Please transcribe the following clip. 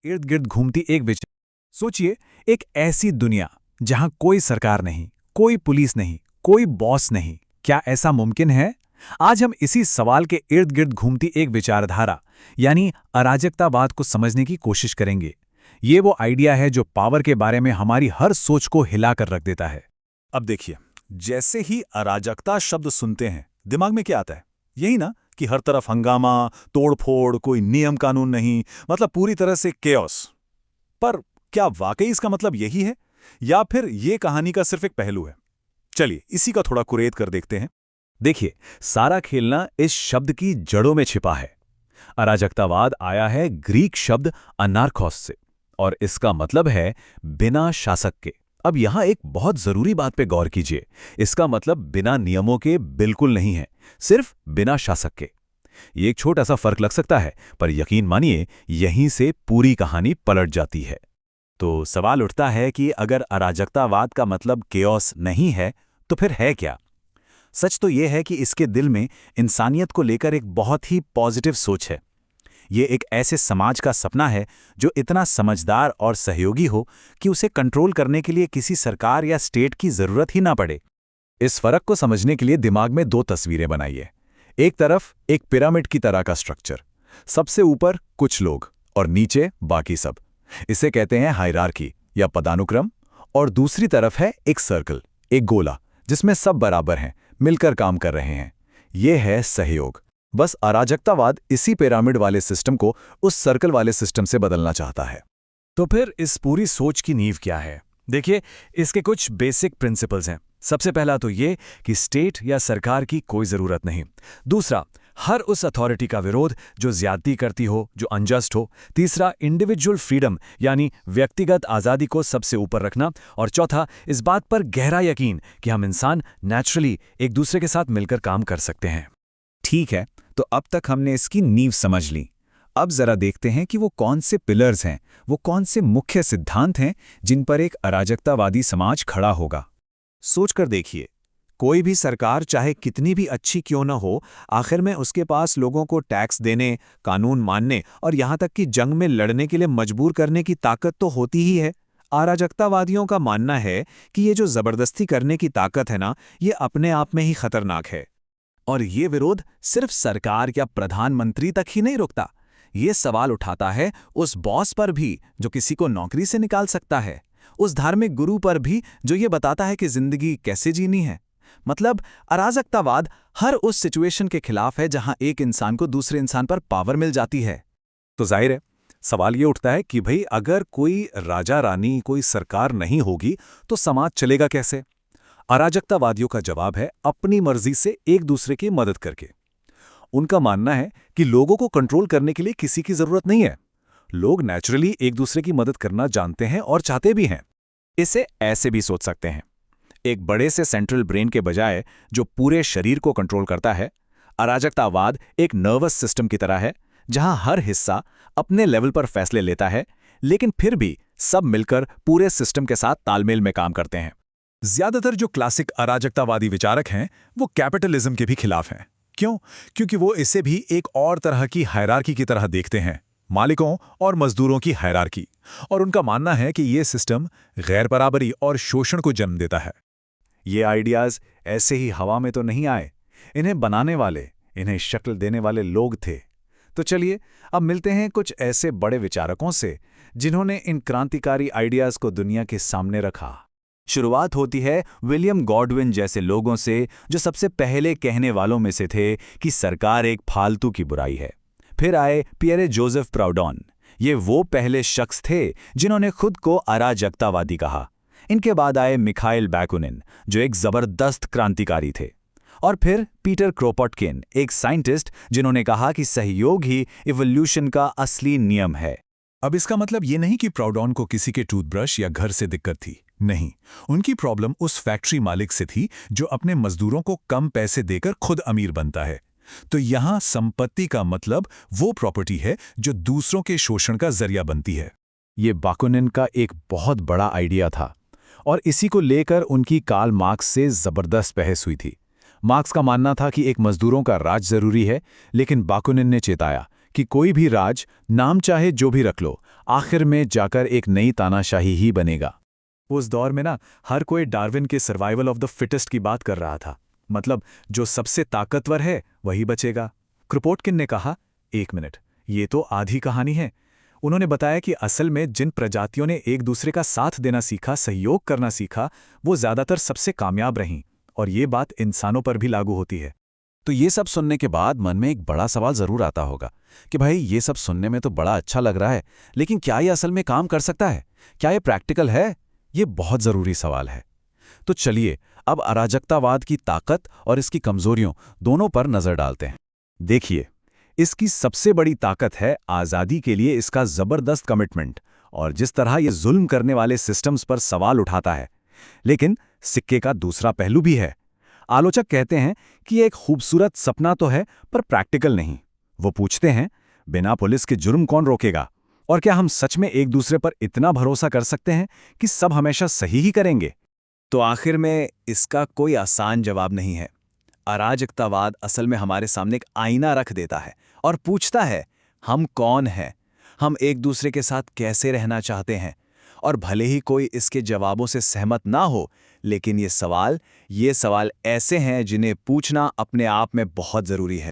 इर्द गिर्द घूमती एक विचार। सोचिए, एक ऐसी दुनिया जहां कोई सरकार नहीं, कोई पुलिस नहीं, कोई बॉस नहीं। क्या ऐसा मुमकिन है? आज हम इसी सवाल के इर्द गिर्द घूमती एक विचारधारा यानी अराजकतावाद को समझने की कोशिश करेंगे। ये वो आइडिया है जो पावर के बारे में हमारी हर सोच को हिलाकर रख देता है। अब देखिए, जैसे ही अराजकता शब्द सुनते हैं दिमाग में क्या आता है? यही ना कि हर तरफ हंगामा, तोड़फोड़, कोई नियम कानून नहीं, मतलब पूरी तरह से केओस। पर क्या वाकई इसका मतलब यही है या फिर ये कहानी का सिर्फ एक पहलू है? चलिए इसी का थोड़ा कुरेद कर देखते हैं। देखिए, सारा खेलना इस शब्द की जड़ों में छिपा है। अराजकतावाद आया है ग्रीक शब्द अनार्कोस से और इसका मतलब है बिना शासक के। अब यहां एक बहुत जरूरी बात पे गौर कीजिए। इसका मतलब बिना नियमों के बिल्कुल नहीं है, सिर्फ बिना शासक के। ये एक छोटा सा फर्क लग सकता है, पर यकीन मानिए यहीं से पूरी कहानी पलट जाती है। तो सवाल उठता है कि अगर अराजकतावाद का मतलब केओस नहीं है तो फिर है क्या? सच तो यह है कि इसके दिल में इंसानियत को लेकर एक बहुत ही पॉजिटिव सोच है। ये एक ऐसे समाज का सपना है जो इतना समझदार और सहयोगी हो कि उसे कंट्रोल करने के लिए किसी सरकार या स्टेट की जरूरत ही ना पड़े। इस फर्क को समझने के लिए दिमाग में दो तस्वीरें बनाइए। एक तरफ एक पिरामिड की तरह का स्ट्रक्चर, सबसे ऊपर कुछ लोग और नीचे बाकी सब। इसे कहते हैं हायरार्की या पदानुक्रम। और दूसरी तरफ है एक सर्कल, एक गोला, जिसमें सब बराबर हैं, मिलकर काम कर रहे हैं। यह है सहयोग। बस अराजकतावाद इसी पिरामिड वाले सिस्टम को उस सर्कल वाले सिस्टम से बदलना चाहता है। तो फिर इस पूरी सोच की नींव क्या है? देखिए, इसके कुछ बेसिक प्रिंसिपल्स हैं। सबसे पहला तो ये कि स्टेट या सरकार की कोई ज़रूरत नहीं। दूसरा, हर उस अथॉरिटी का विरोध जो ज्यादती करती हो, जो अनजस्ट हो। तीसरा, इंडिविजुअल फ्रीडम यानी व्यक्तिगत आज़ादी को सबसे ऊपर रखना। और चौथा, इस बात पर गहरा यकीन कि हम इंसान नेचुरली एक दूसरे के साथ मिलकर काम कर सकते हैं। ठीक है, तो अब तक हमने इसकी नींव समझ ली। अब जरा देखते हैं कि वो कौन से पिलर्स हैं, वो कौन से मुख्य सिद्धांत हैं जिन पर एक अराजकतावादी समाज खड़ा होगा। सोचकर देखिए, कोई भी सरकार चाहे कितनी भी अच्छी क्यों न हो, आखिर में उसके पास लोगों को टैक्स देने, कानून मानने और यहाँ तक कि जंग में लड़ने के लिए मजबूर करने की ताकत तो होती ही है। अराजकतावादियों का मानना है कि ये जो जबरदस्ती करने की ताकत है ना, ये अपने आप में ही खतरनाक है। और ये विरोध सिर्फ सरकार या प्रधानमंत्री तक ही नहीं रुकता। ये सवाल उठाता है उस बॉस पर भी जो किसी को नौकरी से निकाल सकता है, उस धार्मिक गुरु पर भी जो ये बताता है कि जिंदगी कैसे जीनी है। मतलब अराजकतावाद हर उस सिचुएशन के खिलाफ है जहां एक इंसान को दूसरे इंसान पर पावर मिल जाती है। तो जाहिर है, सवाल ये उठता है कि भाई अगर कोई राजा रानी, कोई सरकार नहीं होगी तो समाज चलेगा कैसे? अराजकतावादियों का जवाब है अपनी मर्जी से एक दूसरे की मदद करके। उनका मानना है कि लोगों को कंट्रोल करने के लिए किसी की जरूरत नहीं है। लोग नेचुरली एक दूसरे की मदद करना जानते हैं और चाहते भी हैं। इसे ऐसे भी सोच सकते हैं, एक बड़े से सेंट्रल ब्रेन के बजाय जो पूरे शरीर को कंट्रोल करता है, अराजकतावाद एक नर्वस सिस्टम की तरह है जहां हर हिस्सा अपने लेवल पर फैसले लेता है, लेकिन फिर भी सब मिलकर पूरे सिस्टम के साथ तालमेल में काम करते हैं। ज्यादातर जो क्लासिक अराजकतावादी विचारक हैं वो कैपिटलिज्म के भी खिलाफ हैं। क्यों? क्योंकि वो इसे भी एक और तरह की हायरार्की की तरह देखते हैं, मालिकों और मजदूरों की हायरार्की। और उनका मानना है कि ये सिस्टम गैर बराबरी और शोषण को जन्म देता है। ये आइडियाज ऐसे ही हवा में तो नहीं आए, इन्हें बनाने वाले, इन्हें शक्ल देने वाले लोग थे। तो चलिए अब मिलते हैं कुछ ऐसे बड़े विचारकों से जिन्होंने इन क्रांतिकारी आइडियाज को दुनिया के सामने रखा। शुरुआत होती है विलियम गॉडविन जैसे लोगों से, जो सबसे पहले कहने वालों में से थे कि सरकार एक फालतू की बुराई है। फिर आए पियरे जोसेफ प्राउडॉन। ये वो पहले शख्स थे जिन्होंने खुद को अराजकतावादी कहा। इनके बाद आए मिखाइल बैकुनिन, जो एक जबरदस्त क्रांतिकारी थे। और फिर पीटर क्रोपोटकिन, एक साइंटिस्ट जिन्होंने कहा कि सहयोग ही इवोल्यूशन का असली नियम है। अब इसका मतलब ये नहीं कि प्राउडॉन को किसी के टूथब्रश या घर से दिक्कत थी। नहीं, उनकी प्रॉब्लम उस फैक्ट्री मालिक से थी जो अपने मजदूरों को कम पैसे देकर खुद अमीर बनता है। तो यहां संपत्ति का मतलब वो प्रॉपर्टी है जो दूसरों के शोषण का जरिया बनती है। ये बाकुनिन का एक बहुत बड़ा आइडिया था और इसी को लेकर उनकी कार्ल मार्क्स से जबरदस्त बहस हुई थी। मार्क्स का मानना था कि एक मजदूरों का राज जरूरी है, लेकिन बाकुनिन ने चेताया कि कोई भी राज, नाम चाहे जो भी रख लो, आखिर में जाकर एक नई तानाशाही ही बनेगा। उस दौर में ना हर कोई डार्विन के सर्वाइवल ऑफ द फिटेस्ट की बात कर रहा था। मतलब जो सबसे ताकतवर है वही बचेगा। क्रोपोटकिन ने कहा, 1 मिनट, ये तो आधी कहानी है। उन्होंने बताया कि असल में जिन प्रजातियों ने एक दूसरे का साथ देना सीखा, सहयोग करना सीखा, वो ज्यादातर सबसे कामयाब रहीं। और ये बात इंसानों पर भी लागू होती है। तो ये सब सुनने के बाद मन में एक बड़ा सवाल जरूर आता होगा कि भाई ये सब सुनने में तो बड़ा अच्छा लग रहा है, लेकिन क्या ये असल में काम कर सकता है? क्या ये प्रैक्टिकल है? ये बहुत जरूरी सवाल है। तो चलिए अब अराजकतावाद की ताकत और इसकी कमजोरियों दोनों पर नजर डालते हैं। देखिए, इसकी सबसे बड़ी ताकत है आज़ादी के लिए इसका जबरदस्त कमिटमेंट और जिस तरह ये जुल्म करने वाले सिस्टम्स पर सवाल उठाता है। लेकिन सिक्के का दूसरा पहलू भी है। आलोचक कहते हैं कि ये एक खूबसूरत सपना तो है पर प्रैक्टिकल नहीं। वो पूछते हैं, बिना पुलिस के जुर्म कौन रोकेगा? और क्या हम सच में एक दूसरे पर इतना भरोसा कर सकते हैं कि सब हमेशा सही ही करेंगे? तो आखिर में इसका कोई आसान जवाब नहीं है। अराजकतावाद असल में हमारे सामने एक आईना रख देता है और पूछता है, हम कौन हैं? हम एक दूसरे के साथ कैसे रहना चाहते हैं? और भले ही कोई इसके जवाबों से सहमत ना हो, लेकिन ये सवाल ऐसे हैं जिन्हें पूछना अपने आप में बहुत ज़रूरी है।